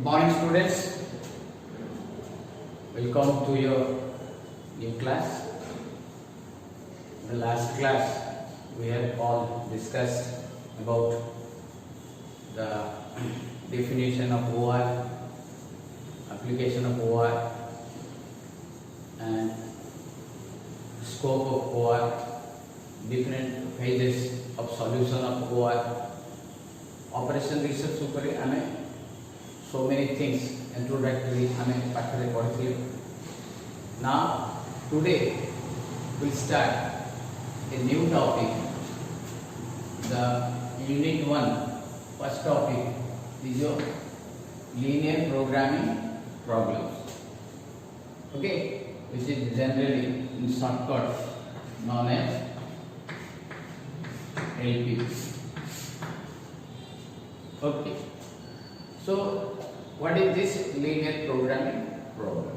Morning students, welcome to your new class. In the last class we have all discussed about the definition of OR, application of OR and scope of OR, different phases of solution of OR, operation research upare ame so many things introductory ame pathare padithile. Now today we start a new topic, the unit 1 first topic is your linear programming problems, okay, which is generally in shortcut known as LP. Okay, so what is this linear programming problem?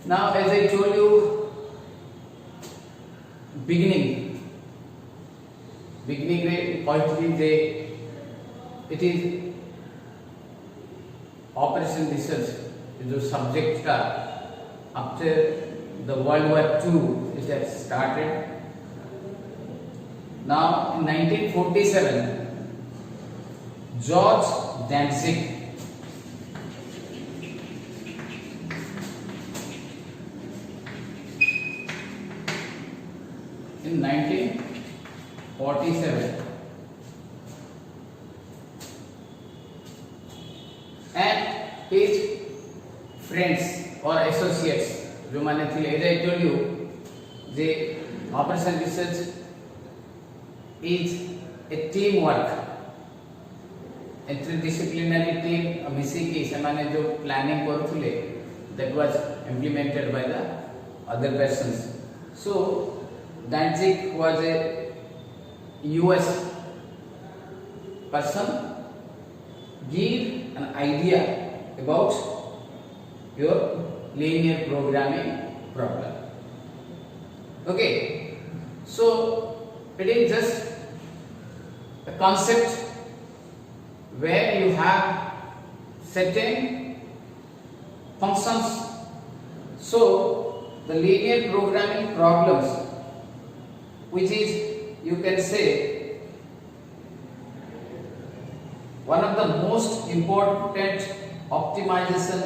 Now, as I told you, beginning रे कहती जे it is operation research जो subject का after the World War II it has started. Now in 1947 George Danzig in 1947 and his friends or associates जो माने थे, as I told you, the operation research is a team work, interdisciplinary team मिसिकी समाने जो planning करूले that was implemented by the other persons. So Danzig was a US person, give an idea about your linear programming problem. Okay, so it is just a concept where you have certain functions. So the linear programming problems, which is, you can say, one of the most important optimization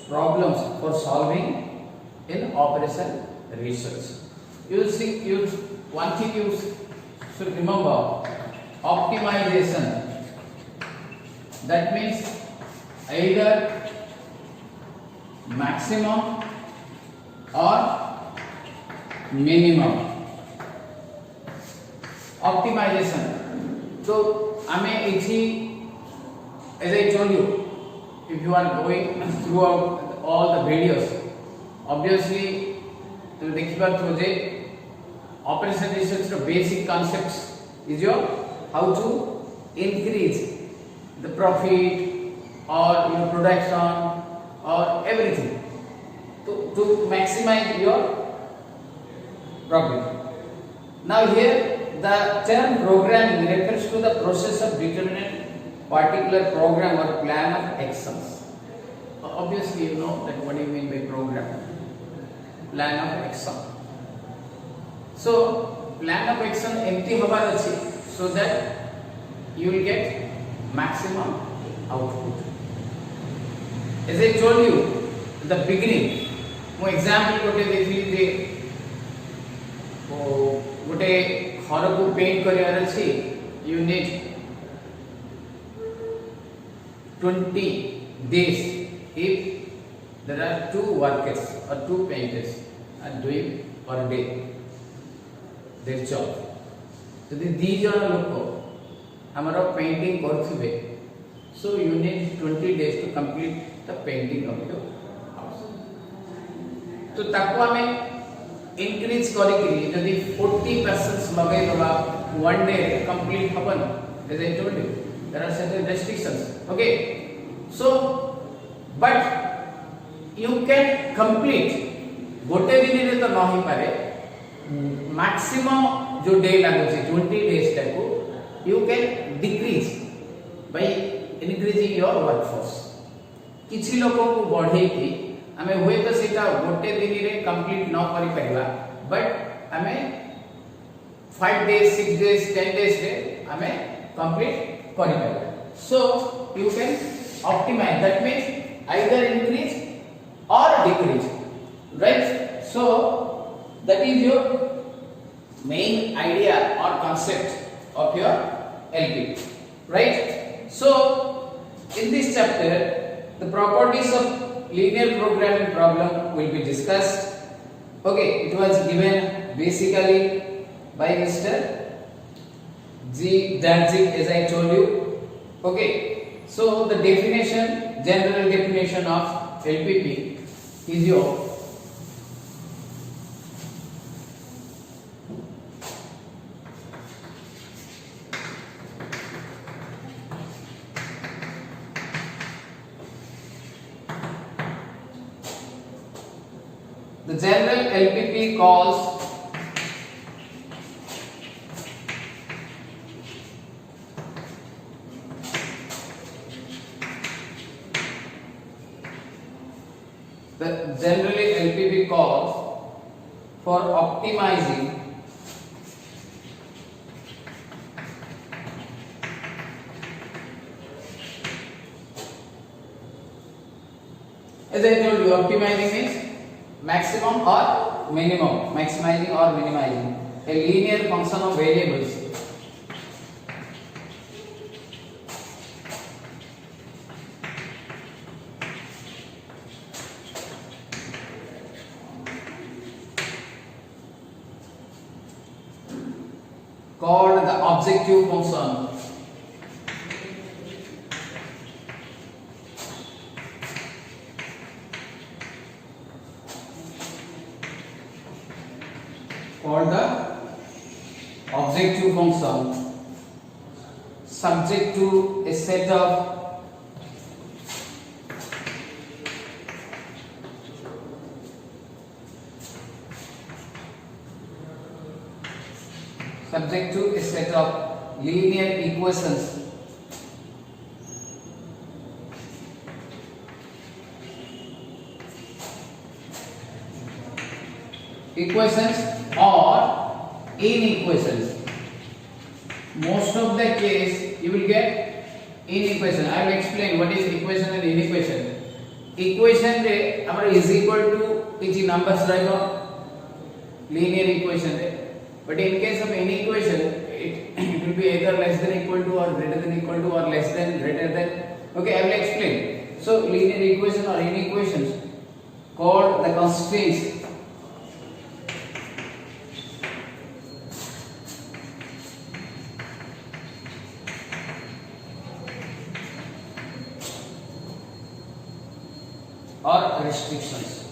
problems for solving in operation research. You see, one thing you should remember, optimization, that means either maximum or minimum. Optimization. So, as I told you, if you are going throughout all the videos, obviously, to the operation research the basic concepts is your how to increase the profit or your production or everything to maximize your profit. Now here the term programming refers to the process of determining particular program or plan of actions. Obviously you know that what do you mean by program? Plan of action. So plan of action empty hobar achi so that you will get maximum output. As I told you at the beginning, mo example gote देखली जे गोटे घर को paint करियार अछि, you need 20 days if there are 2 workers or 2 painters are doing per day their job. So the दी जन लोक हमरो painting करथिबे, so you need 20 days to complete the painting of your house. तो ताको हमें increase करिकरी यदि 40% लगे दबा one day complete हबन. As I told you, there are certain restrictions. Okay, so but you can complete गोटे दिन रे तो नहीं पारे, maximum जो डे लागो 20 days टाको you can decrease by increasing your workforce. किछि लोक को बढ़े कि हमें हुए तो सेटा गोटे दिन रे कंप्लीट न करि परिबा, बट हमें 5 days 6 days 10 days रे हमें कंप्लीट करि परिबा. So you can optimize, that means either increase or decrease, right? So that is your main idea or concept of your LPP, right? So in this chapter the properties of linear programming problem will be discussed. Okay, it was given basically by Mr. G. Danzig, as I told you. Okay, so the definition, general definition of LPP is your the general LPP calls for optimizing as I told you, optimizing means maximum or minimum, maximizing or minimizing a linear function of variables. Called the objective function. Called the objective function, subject to a set of linear equations or inequations. Most of the case you will get inequation. I will explain what is equation and inequation. Equation re amar is equal to each numbers rahibo linear equation re, but in case of inequation it will be either less than equal to or greater than equal to or less than greater than. Okay, I will explain. So linear equation or inequations called the constraints or restrictions.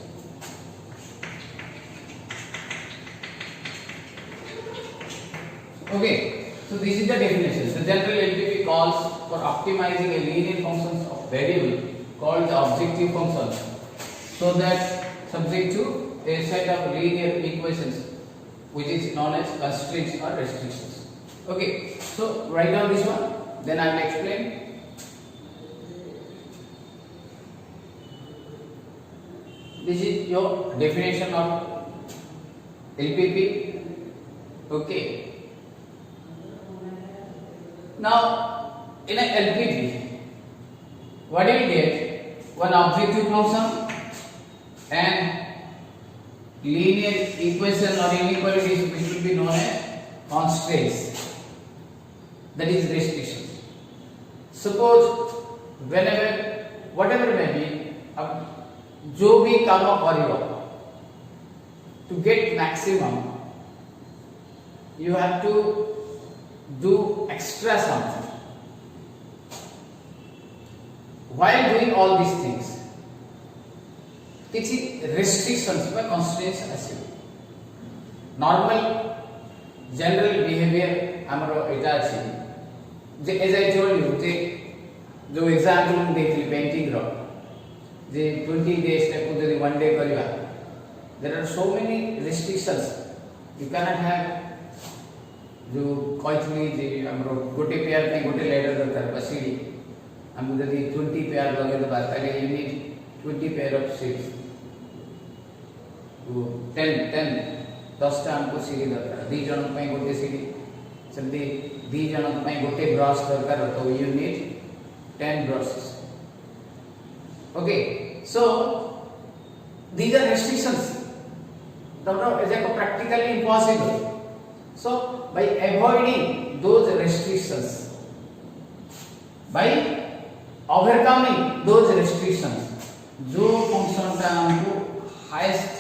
Okay, so this is the definition. The general LPP calls for optimizing a linear function of variable called the objective function, so that subject to a set of linear equations which is known as constraints or restrictions. Okay, so write down this one, then I will explain. This is your definition of LPP. Okay. Now, in a LPP, what do you get? One objective function and linear equation or inequalities which will be known as constraints, that is restrictions. Suppose whenever, whatever may be, जो भी काम करियो to get maximum, you have to do extra something. While doing all these things, किसी restrictions व constraints आसियो. Normal general behavior हमरो इटा अछि. जे as I told you, जे जो example हम देखली painting रो, जे 20 days को यदि 1 day करिवा, there are so many restrictions. You cannot have जो कहथली जे हमरो गोटे पेयर पे गोटे लैडर दरकार बा सीढ़ी हम जदि 20 पेयर लगे दबा ताले यू नीड 20 पेयर ऑफ सीढ़ी तो 10 10 टा हमको सीढ़ी दरकार दी जन पे गोटे सीढ़ी सेमती दी जन पे गोटे ब्रश दरकार तो you need 10 brushes. Okay, so these are restrictions. Is practically impossible. So by avoiding those restrictions, by overcoming those restrictions, जो function टा हमको highest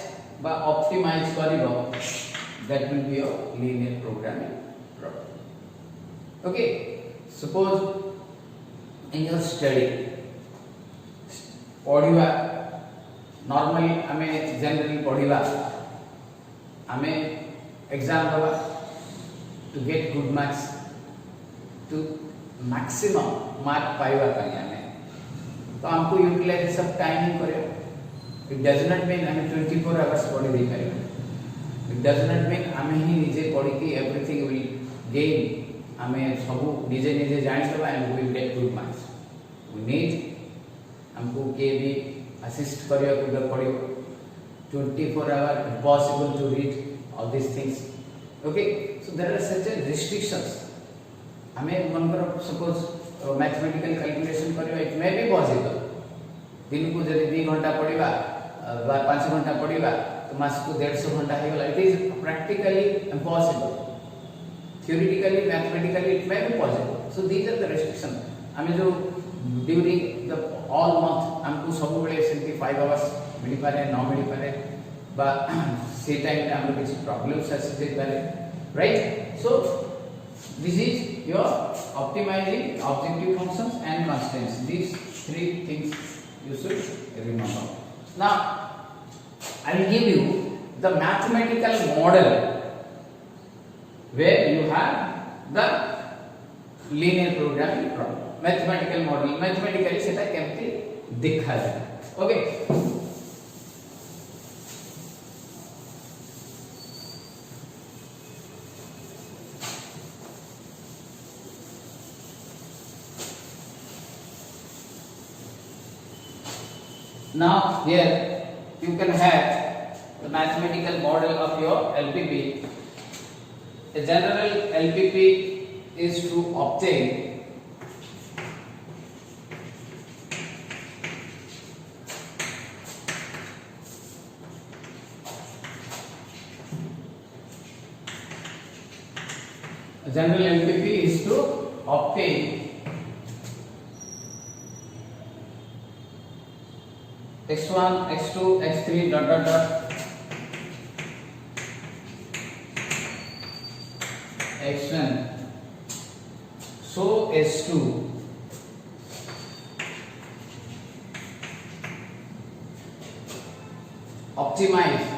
बा optimize करिबो, that will be a linear programming problem. Okay, suppose in your study पढ़िबा normally आमे generally पढ़िबा आमे exam दबा to get good marks to maximum mark पाइबा ପାଇଁ आमे तो हमको यूटिलाइज सब टाइमिंग करे इट डज नॉट मीन आमे 24 आवर्स पढ़ी दे पाइबा इट डज नॉट मीन आमे ही निजे पढ़ी की एवरीथिंग विल गेन आमे सब निजे निजे जानि दबा and we will get good marks we need हमको के भी असिस्ट करिया को पड़ियो 24 hour impossible to read all these things. Okay, so there are certain restrictions. हमें मन करो suppose mathematical calculation करियो it may be possible दिन को जदि 2 घंटा पढ़िबा 5 घंटा पढ़िबा तो मास को 150 घंटा हे गला it is practically impossible. Theoretically mathematically it may be possible. So these are the restrictions. हमें जो during the all month हमको सब बेले सेमती 5 आवर्स मिली पारे न मिली पारे बा से टाइम रे हमरो किछ प्रॉब्लम्स आसी पारे right so this is your optimizing objective functions and constants these three things you should remember now I will give you the mathematical model where you have the linear programming problem mathematical model mathematically सेटा केमती देखा जाए okay now here you can have the mathematical model of your LPP. A general LPP is to obtain general LPP is to obtain x1 x2 x3 dot dot dot x1 so s2 optimize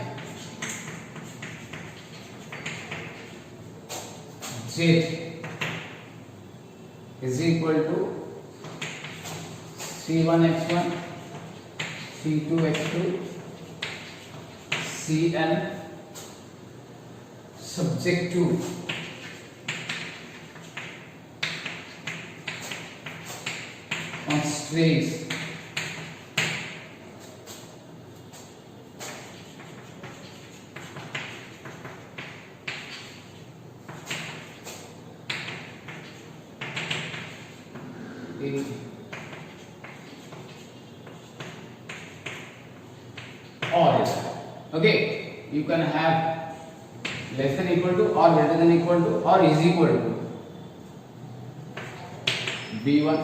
z is equal to c1 x1 c2 x2 cn subject to constraints or okay you can have less than equal to or greater than equal to or is equal to b1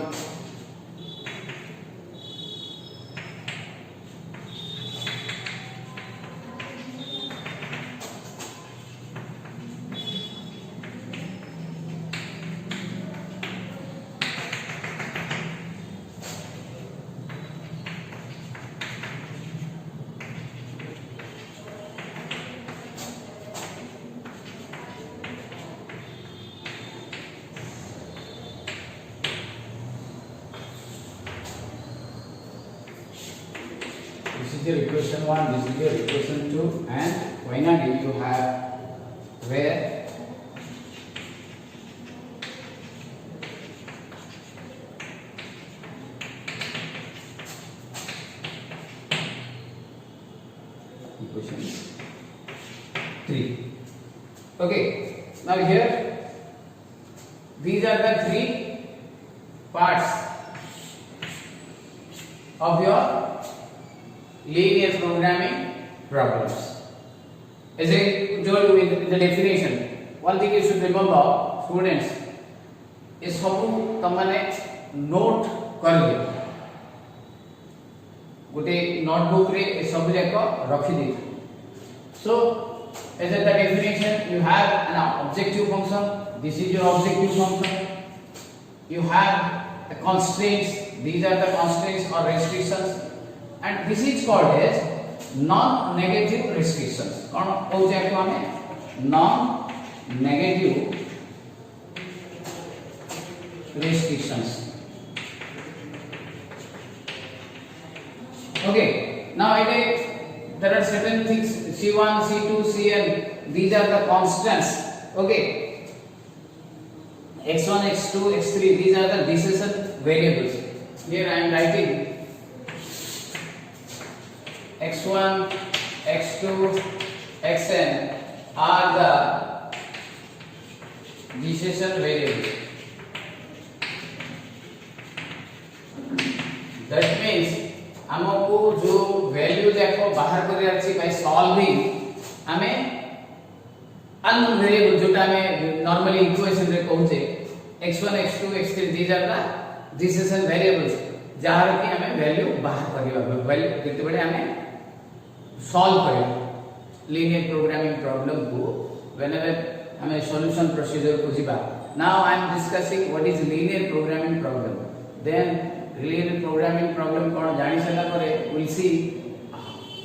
this is your equation 1, this is your equation 2, and finally you have where 3. Okay, now here these are the 3 parts of your linear programming problems. As I told you in the definition, one thing you should remember, students, ये सब तमने note करिए गोटे notebook रे ये सब जाक रखी दे. So as a definition, you have an objective function. This is your objective function. You have the constraints. These are the constraints or restrictions, and this is called as non-negative restrictions. कौन हो जाए को हमें non-negative restrictions. Okay, now there are certain things, C1, C2, Cn, these are the constants. Okay, x1, x2, x3, these are the decision variables. Here I am writing x1, x2, xn are the decision variables. That means हमको जो value देखो बाहर कर रही by solving हमें unknown variable जोटा हमें normally equation रे कहूचे x1 x2 x3 these are the decision variables जहार की हमें वैल्यू बाहर करिवा वैल्यू केते बडे हमें सॉल्व करियो लीनियर प्रोग्रामिंग प्रॉब्लम को व्हेनेवर हमें सॉल्यूशन प्रोसीजर को जीवा. Now I am discussing what is linear programming problem. Then linear programming problem कौन जानी सला करे we'll see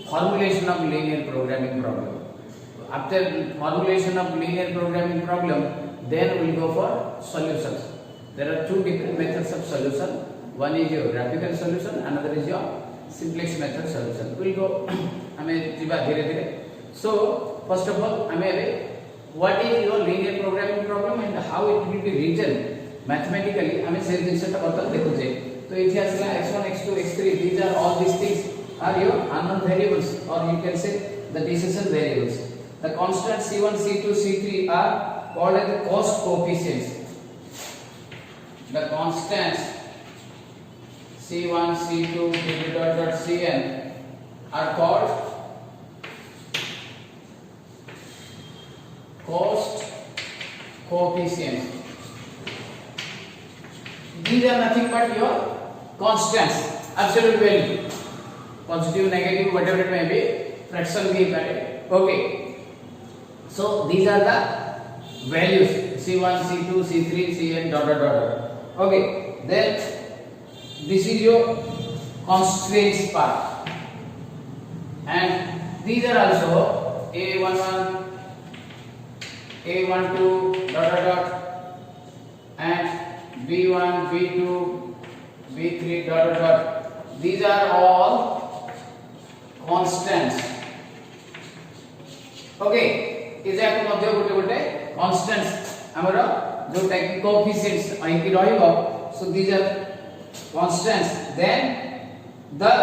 formulation of linear programming problem. After formulation of linear programming problem, then we'll go for solutions. There are 2 different methods of solution. One is your graphical solution, another is your simplex method solution. We'll go हमें जीवा धीरे धीरे. So first of all हमें what is your linear programming problem and how it will be written mathematically हमें से जिनसे टकराता देखो जे. तो इथे आसला x1 x2 x3 these are all these things are your unknown variables or you can say the decision variables. The constants c1 c2 c3 are called as the cost coefficients. The constants c1 c2 cn are called cost coefficients. These are nothing but your constants, absolute value, positive, negative, whatever it may be, fraction भी करे. Okay, so these are the values c1, c2, c3, cn dot dot dot. Okay, then this is your constraints part, and these are also a11, a12 dot dot dot, and b1, b2, b3 dot dot dot. These are all constants. Okay, is that मध्य गोटे गोटे constants हमरो जो type coefficients अहि की रहइबो. So these are constants. Then the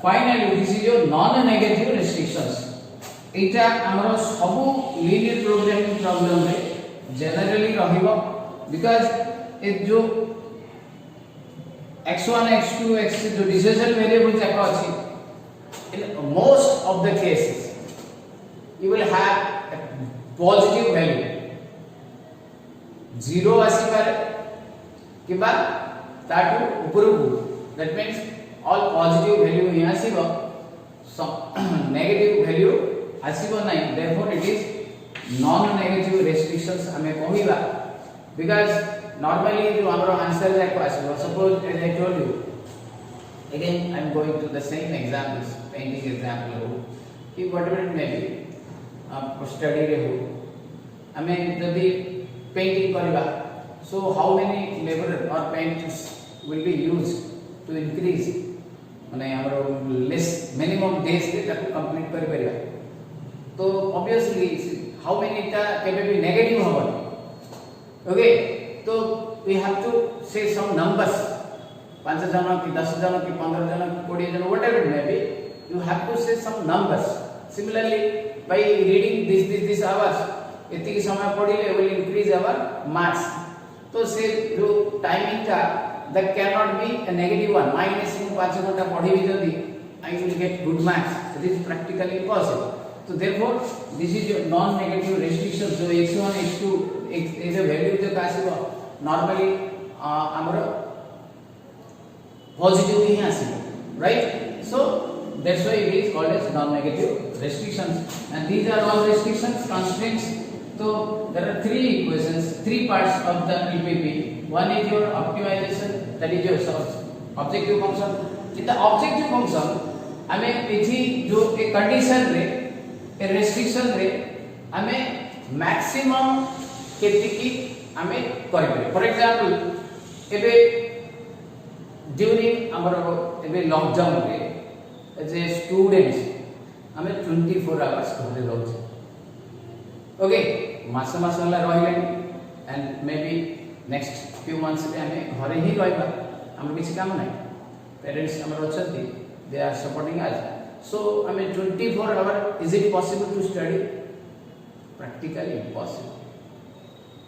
finally this is your non-negative restrictions. एटा हमरो सब linear programming problem रे generally रहइबो because एक जो x1 x2 x3 जो decision variable जाक अछि in most of the cases you will have a positive value. 0 आसी पारे किबा ताटू उपरकू. That means all positive value he आसीबो, some negative value आसीबो नाही. Therefore it is non negative restrictions हमें कहिबा because normally जो हमारा answer है को आसीबो. Suppose as I told you again I am going to the same examples, painting example हो कि whatever it may be आप study रे हो हमें यदि पेंटिंग करबा. So how many labor or paints will be used to increase माने हमरो less minimum days के तक कंप्लीट कर परिबा. तो obviously how many टा केबे भी नेगेटिव होबो. Okay, तो we have to say some numbers. 5 जन की 10 जन की 15 जन की 20 जन whatever it may be, you have to say some numbers. Similarly by reading this hours एतिकी समय पढ़िले will increase our marks. तो से जो टाइमिंग था that cannot be a negative one. Minus में 5 घंटा पढ़ी भी जल्दी I will get good marks. It is practically impossible. So therefore this is your non-negative restriction. जो x1 x2 ए जो वैल्यू जो आसीबो नॉर्मली हमरो पॉजिटिव ही आसीबो, right? So that's why it is called as non-negative restrictions, and these are all restrictions, constraints. So there are three equations, three parts of the LPP. One is your optimization, that is your objective function. In the objective function हमें इथि जो एक condition रे ए restriction रे हमें maximum केति की हमें करिबे. For example एबे during हमरो एबे लॉकडाउन रे एज ए स्टूडेंट्स हमें 24 आवर्स घरे रहउ. ओके, मास वाला रहिलेनी and may be next few months रे हमें घरे ही रहबा. हम किसी काम नहीं, पेरेंट्स हमर अछती, they are supporting us. So I mean 24 hours, is it possible to study? Practically impossible.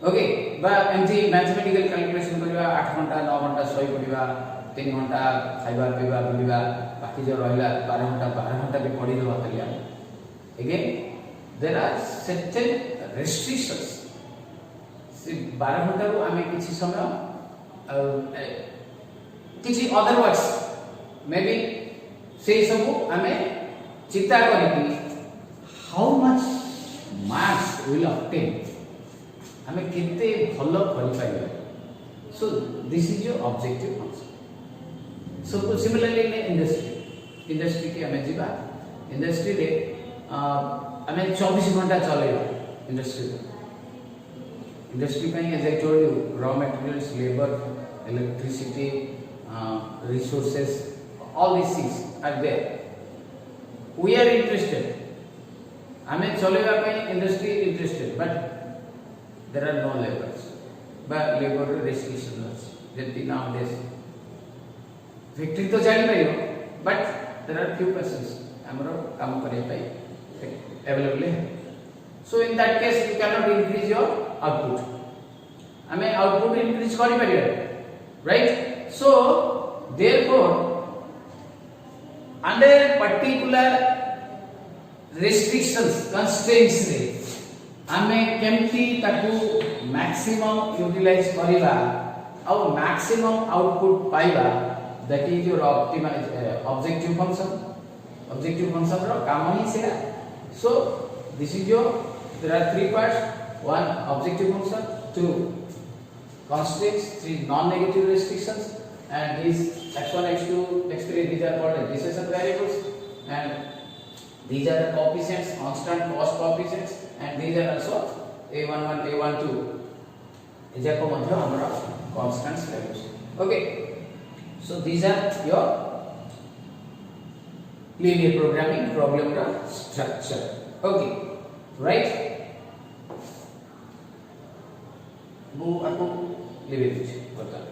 Okay, but एमती मैथमेटिकल कैलकुलेशन करबा 8 घंटा 9 घंटा सोई पड़िबा, 3 घंटा खाइबा पीबा बुलिबा, बाकी जो रहला 12 घंटा भी पढ़ी देबा तलिया. Again there are certain restrictions. से 12 घंटा रो हमें किछि समय किछि अदर वर्ड्स मे बी से सब हमें चिंता करी how much marks will obtain, हमें कितने भलो करि पाइबा. So this is your objective function. So similarly in industry के हमें जीवा, इंडस्ट्री रे हमें 24 घंटा चलेबा. इंडस्ट्री पे as I told you raw materials, labour, electricity, resources, all these things are there. We are interested, हमें चलेगा पे industry interested, but there are no labors, but labor restrictions जति nowadays फैक्ट्री तो चली पाइयो, but there are few persons हमरो काम करे पाई अवेलेबल है. So in that case you cannot increase your output. हमें आउटपुट इंक्रीज करि परियो, right? So therefore under particular restrictions, constraints रे हमें केमती ताकू मैक्सिमम यूटिलाइज करिबा और मैक्सिमम आउटपुट पाइबा, that is your objective function. Objective function रो काम ही सेरा. So this is your, there are three parts. One objective function, two constraints, three non-negative restrictions, and these x1, x2, x3, these are called as decision variables, and these are the coefficients, constant cost coefficients, and these are also a11, a12. these are also our constant values. Okay, so these are your linear programming problem structure. Okay, right? वो आपको level कुछ बता.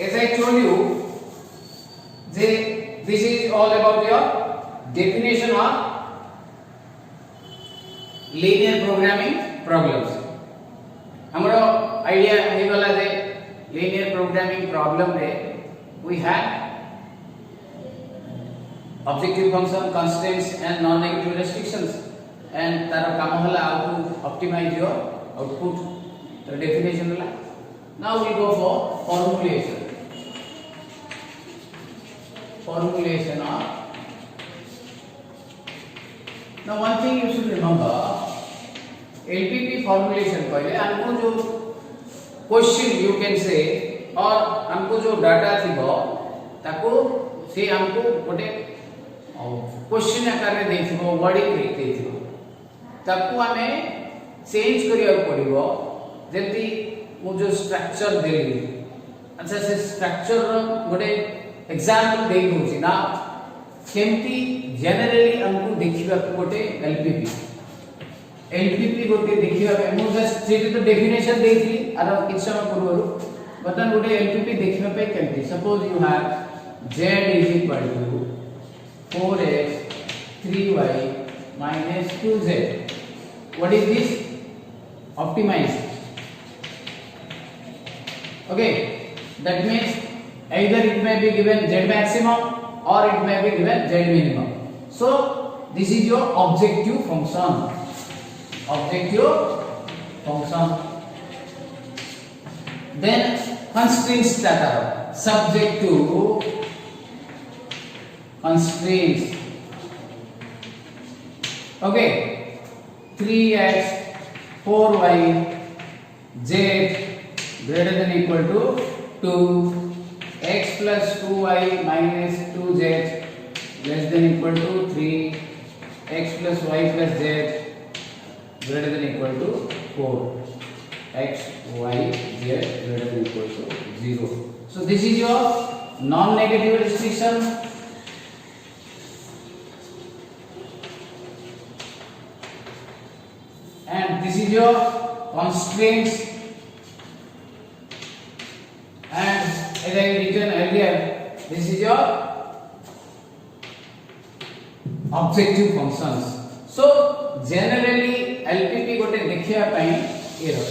As I told you, this is all about your definition of linear programming problems. हमारा idea है वाला दे linear programming problem रे we have objective function, constraints, and non-negative restrictions, and तारा काम होला how to optimize your output. तो definition होला. Now we go for formulation. Formulation of. Now one thing you should remember, LPP formulation पहले हमको जो question you can say और हमको जो डाटा थी वो ताको से हमको गोटे क्वेश्चन आकार रे देथिबो वर्डिंग रे देथिबो ताकू हमें चेंज करिया पड़िबो जेति मु जो स्ट्रक्चर देली अच्छा से स्ट्रक्चर रो गोटे एग्जांपल देई होची ना केमती जनरली हमको देखिबा गोटे एलपीपी गोटे देखिबा मु जस्ट जेति तो डेफिनेशन देथि आरो किछ समय पूर्व बटन गोटे एलपीपी देखिबा पे केमती suppose you have z is equal to 4x 3y minus 2z. What is this? Optimized. Okay, that means either it may be given z maximum or it may be given z minimum. So this is your objective function. Then constraints that are subject to constraints. Okay, 3x 4y z greater than equal to 2, x plus 2y minus 2z less than equal to 3, x plus y plus z greater than equal to 4, x y z greater than equal to 0. So this is your non-negative restriction. And this is your constraints, and as I written earlier, this is your objective functions. So generally LPP गोटे देखिया पई ए रो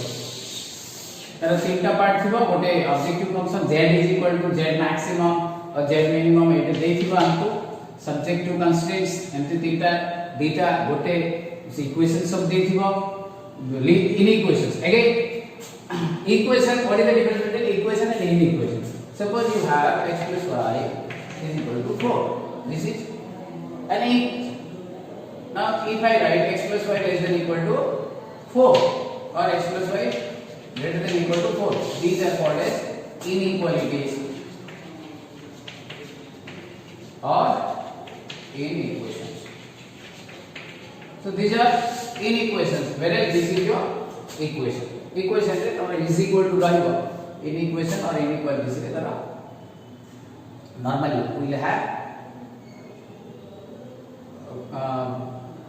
तार तीनटा part थिबो गोटे objective function z is equal to z maximum और z minimum एटे देथिबो हमको subjective constraints एमती तीनटा डेटा गोटे इक्वेशन सब देथिबो in equations again equation. What is the difference between equation and inequation? Suppose you have x plus y is equal to 4. This is an now if I write x plus y less than equal to 4 or x plus y greater than equal to 4, these are called as inequalities or inequations. So these are inequations, whereas this is your equation. Equation रे तमरे is equal to रहइबो inequation or inequalities रे तरा normally we will have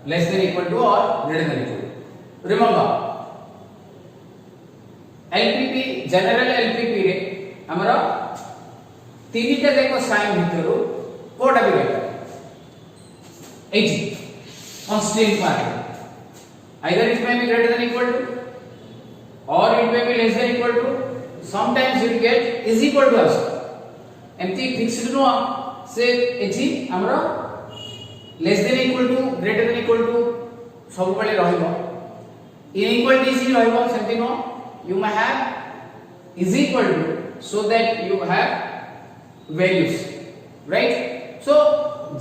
less than equal to or greater than equal to. Remember LPP general LPP रे हमरा तीनटा देखो sign भितरु कोडा भी रहता 80 constraint part. Either it may be greater than equal to or it may be less than equal to. Sometimes you get is equal to also. Empty fixed no से Aichi हमरा less than equal to greater than equal to सब बेले रहइबो. Inequalities ही रहइबो सेमती no. You may have is equal to so that you have values, right? So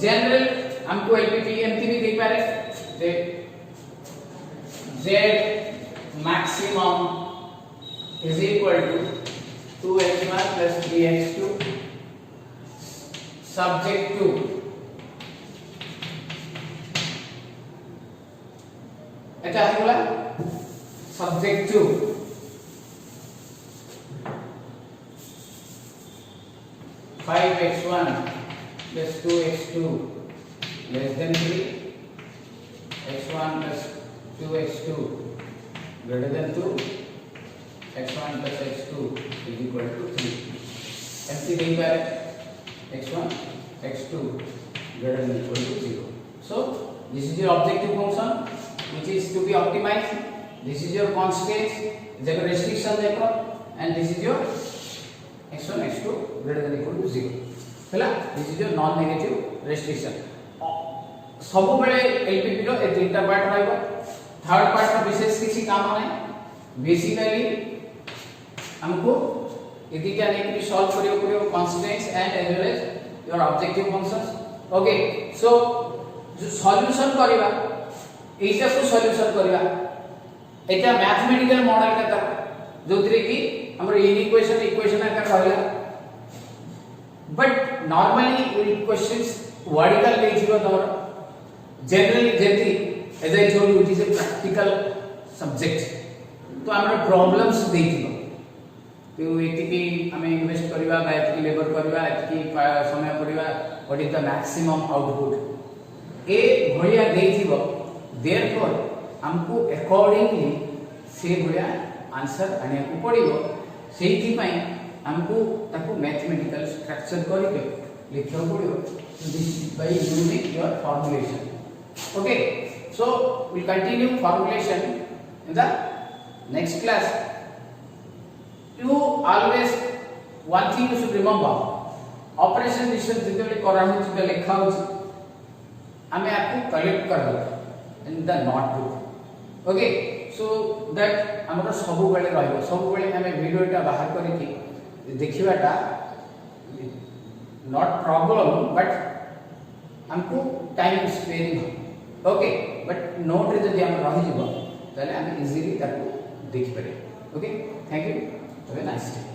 general हमको LPP एमती भी देख पा रहे z maximum is equal to 2x1 plus 3x2 subject to এটা হলো subject to five x1 plus 2x2 less than 3, x1 plus 2x2 greater than 2, x1 plus x2 is equal to 3. Empty thing by x1, x2 greater than equal to 0. So this is your objective function which is to be optimized. This is your constraint, the restriction देखो, and this is your x1, x2 greater than equal to 0. ହେଲା this is your non-negative restriction. सब बेले LPP रो ए तीनटा part रहइबो. Third part में विशेष किसी काम नहीं. Basically हमको यदि क्या नहीं कि सॉल्व करियो करियो constraints and as well as your objective functions. Okay so जो सॉल्यूशन करबा एटा को सॉल्यूशन करबा एटा मैथमेटिकल मॉडल का तरह जोतरे कि हमर इक्वेशन आकार रहला. बट नॉर्मली क्वेश्चंस वर्टिकल देखिबो तमर जनरली जेती as I told you it is a practical subject तो हमर प्रॉब्लम्स देखिबो तो एतिकी हमें इन्वेस्ट करबा बा एतिकी लेबर करबा एतिकी समय करबा what is the maximum output ए भलिया देखिबो देयरफॉर हमको अकॉर्डिंगली से भलिया आंसर आने को पड़िबो सेही पई हमको ताको मैथमेटिकल स्ट्रक्चर करके लिखियो पड़िबो this by using your formulation okay so we'll continue formulation in the next class you always one thing you should remember operation distance जेतले करा हो जे लिखा हो हमें आपको कलेक्ट कर दो in the notebook okay so that हमर सब बेले रहबो सब बेले हमें वीडियोटा बाहर करके देखिबाटा नॉट प्रॉब्लम बट हमको time sparing okay but note रे जदि हम रहि जिवो ताले हम इजीली ताको देख पारे okay thank you have a nice day